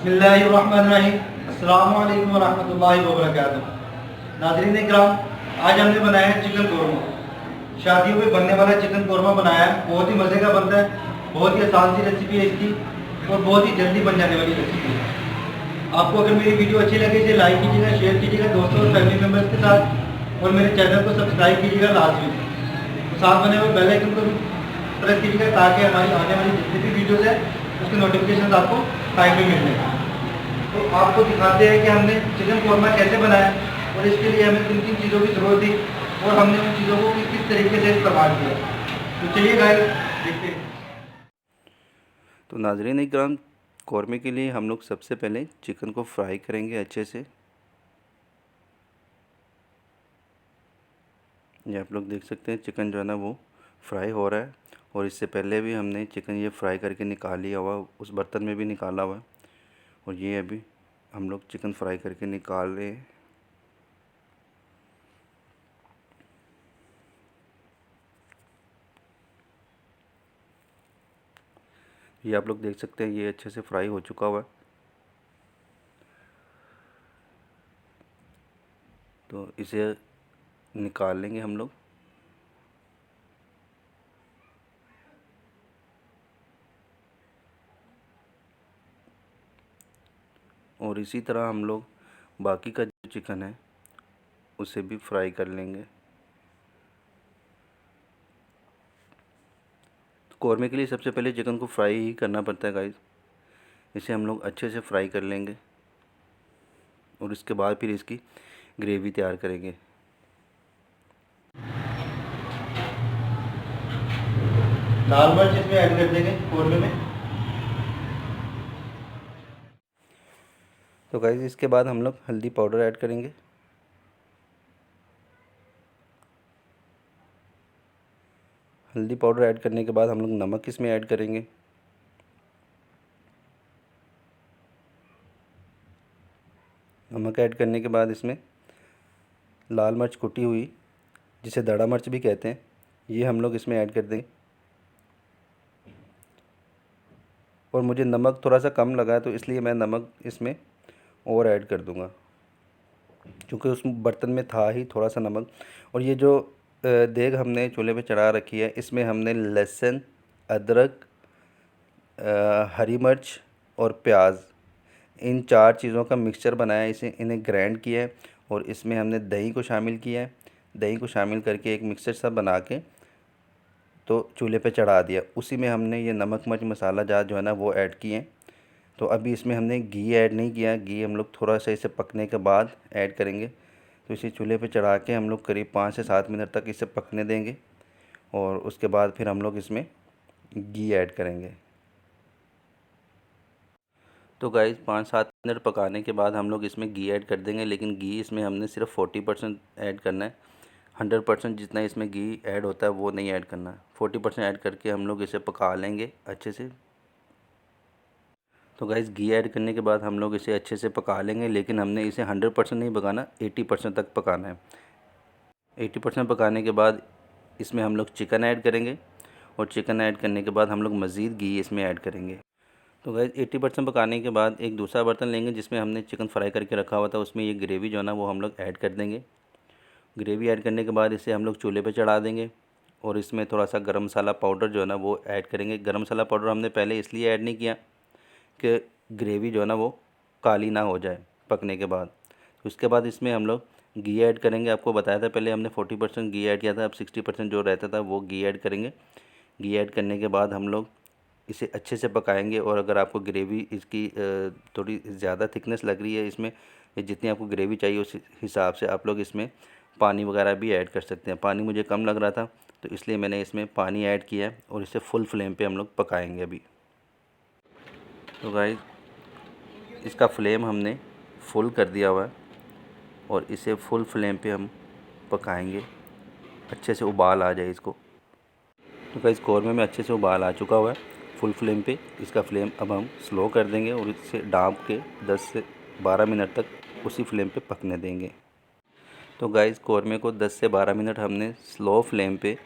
बिस्मिल्लाहिर्रहमानिर्रहीम। अस्सलामु अलैकुम वरहमतुल्लाहि वबरकातुहू। नाज़रीन इकराम, आज हमने बनाया है चिकन कौरमा। शादियों में बनने वाला चिकन कौरमा बनाया है। बहुत ही मज़े का बनता है, बहुत ही आसान सी रेसिपी है इसकी और बहुत ही जल्दी बन जाने वाली रेसिपी है। आपको अगर मेरी वीडियो अच्छी लगे इसे लाइक कीजिएगा, शेयर कीजिएगा दोस्तों और फैमिली मेम्बर्स के साथ, और मेरे चैनल को सब्सक्राइब कीजिएगा लाजमी। तो साथ बने हुए बेल आइकन को भी प्रेस कीजिएगा ताकि हमारी आने वाली जितनी भी वीडियोज़ है उसके नोटिफिकेशन आपको टाइम पे मिल जाए। तो आपको दिखाते हैं कि हमने चिकन कौरमा कैसे बनाया और इसके लिए हमें किन किन चीज़ों की ज़रूरत थी और हमने उन चीज़ों को किस किस तरीके से इस्तेमाल किया। तो चलिए गाइस देखते हैं। तो नाज़रीन इकराम, कौरमे के लिए हम लोग सबसे पहले चिकन को फ्राई करेंगे अच्छे से। ये आप लोग देख सकते हैं चिकन जो है ना वो फ्राई हो रहा है, और इससे पहले भी हमने चिकन ये फ्राई करके निकाल लिया हुआ, उस बर्तन में भी निकाला हुआ है, और ये अभी हम लोग चिकन फ्राई करके निकाल रहे हैं। ये आप लोग देख सकते हैं ये अच्छे से फ्राई हो चुका हुआ है। तो इसे निकाल लेंगे हम लोग। और इसी तरह हम लोग बाकी का जो चिकन है उसे भी फ्राई कर लेंगे। तो कौरमे के लिए सबसे पहले चिकन को फ्राई ही करना पड़ता है गाइस। इसे हम लोग अच्छे से फ्राई कर लेंगे और इसके बाद फिर इसकी ग्रेवी तैयार करेंगे। लाल मिर्च इसमें ऐड कर देंगे कौरमे में। तो गाइस इसके बाद हम लोग हल्दी पाउडर ऐड करेंगे। हल्दी पाउडर ऐड करने के बाद हम लोग नमक इसमें ऐड करेंगे। नमक ऐड करने के बाद इसमें लाल मिर्च कुटी हुई, जिसे दड़ा मिर्च भी कहते हैं, ये हम लोग इसमें ऐड कर देंगे। और मुझे नमक थोड़ा सा कम लगा तो इसलिए मैं नमक इसमें और ऐड कर दूंगा, क्योंकि उस बर्तन में था ही थोड़ा सा नमक। और ये जो देग हमने चूल्हे पे चढ़ा रखी है, इसमें हमने लहसुन, अदरक, हरी मिर्च और प्याज, इन चार चीज़ों का मिक्सचर बनाया है। इन्हें ग्राइंड किया है और इसमें हमने दही को शामिल किया है। दही को शामिल करके एक मिक्सचर सा बना के तो चूल्हे पे चढ़ा दिया। उसी में हमने ये नमक मिर्च मसाला जात जो है ना वो ऐड किए हैं। तो अभी इसमें हमने घी ऐड नहीं किया, घी हम लोग थोड़ा सा इसे पकने के बाद ऐड करेंगे। तो इसे चूल्हे पे चढ़ा के हम लोग करीब 5 से 7 मिनट तक इसे पकने देंगे, और उसके बाद फिर हम लोग इसमें घी ऐड करेंगे। तो गाइस 5-7 मिनट पकाने के बाद हम लोग इसमें घी ऐड कर देंगे, लेकिन घी इसमें हमने सिर्फ 40% ऐड करना है। 100% जितना इसमें घी ऐड होता है वो नहीं ऐड करना है। 40% ऐड करके हम लोग इसे पका लेंगे अच्छे से। तो गाइस घी ऐड करने के बाद हम लोग इसे अच्छे से पका लेंगे, लेकिन हमने इसे 100% नहीं पकाना, 80% तक पकाना है। 80% पकाने के बाद इसमें हम लोग चिकन ऐड करेंगे, और चिकन ऐड करने के बाद हम लोग मज़ीद घी इसमें ऐड करेंगे। तो गाइस 80% पकाने के बाद एक दूसरा बर्तन लेंगे जिसमें हमने चिकन फ्राई करके रखा हुआ था, उसमें ये ग्रेवी जो है ना वो हम लोग ऐड कर देंगे। ग्रेवी ऐड करने के बाद इसे हम लोग चूल्हे पे चढ़ा देंगे, और इसमें थोड़ा सा गरम मसाला पाउडर जो है ना वो ऐड करेंगे। गरम मसाला पाउडर हमने पहले इसलिए ऐड नहीं किया कि ग्रेवी जो है ना वो काली ना हो जाए पकने के बाद। उसके बाद इसमें हम लोग घी ऐड करेंगे। आपको बताया था पहले हमने 40% घी ऐड किया था, अब 60% जो रहता था वो घी ऐड करेंगे। घी ऐड करने के बाद हम लोग इसे अच्छे से पकाएंगे। और अगर आपको ग्रेवी इसकी थोड़ी ज़्यादा थिकनेस लग रही है इसमें, जितनी आपको ग्रेवी चाहिए उस हिसाब से आप लोग इसमें पानी वगैरह भी ऐड कर सकते हैं। पानी मुझे कम लग रहा था तो इसलिए मैंने इसमें पानी ऐड किया है, और इसे फुल फ्लेम पे हम लोग पकाएंगे अभी। तो गाइस इसका फ्लेम हमने फुल कर दिया हुआ है, और इसे फुल फ्लेम पे हम पकाएंगे, अच्छे से उबाल आ जाए इसको। तो गाइस कौरमे में अच्छे से उबाल आ चुका हुआ है फुल फ्लेम पे। इसका फ्लेम अब हम स्लो कर देंगे और इसे ढाँप के 10 से 12 मिनट तक उसी फ्लेम पे पकने देंगे। तो गाइस कौरमे को 10 से 12 मिनट हमने स्लो फ्लेम पे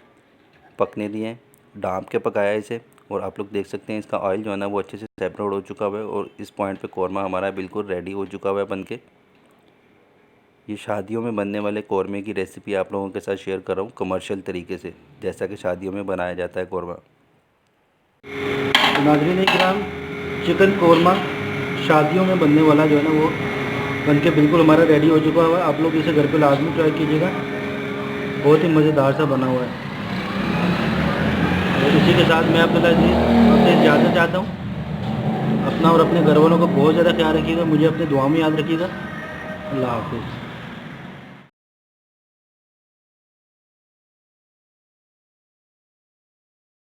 पकने दिए, ढाँप के पकाया इसे, और आप लोग देख सकते हैं इसका ऑयल जो है ना वो अच्छे से सेपरेट हो चुका हुआ है और इस पॉइंट पे कौरमा हमारा बिल्कुल रेडी हो चुका हुआ है बनके। ये शादियों में बनने वाले कौरमे की रेसिपी आप लोगों के साथ शेयर कर रहा हूँ कमर्शियल तरीके से, जैसा कि शादियों में बनाया जाता है कौरमा। तो नाज़रीन इकराम, चिकन कौरमा शादियों में बनने वाला जो है ना वो बनके बिल्कुल हमारा रेडी हो चुका हुआ है। आप लोग इसे घर पे लाजमी ट्राई कीजिएगा, बहुत ही मज़ेदार सा बना हुआ है। और इसी के साथ मैं अब्दुल्ला जी आपसे इजाज़त चाहता हूँ। अपना और अपने घर वालों का बहुत ज़्यादा ख्याल रखिएगा, मुझे अपने दुआ में याद रखिएगा। अल्लाह हाफिज़।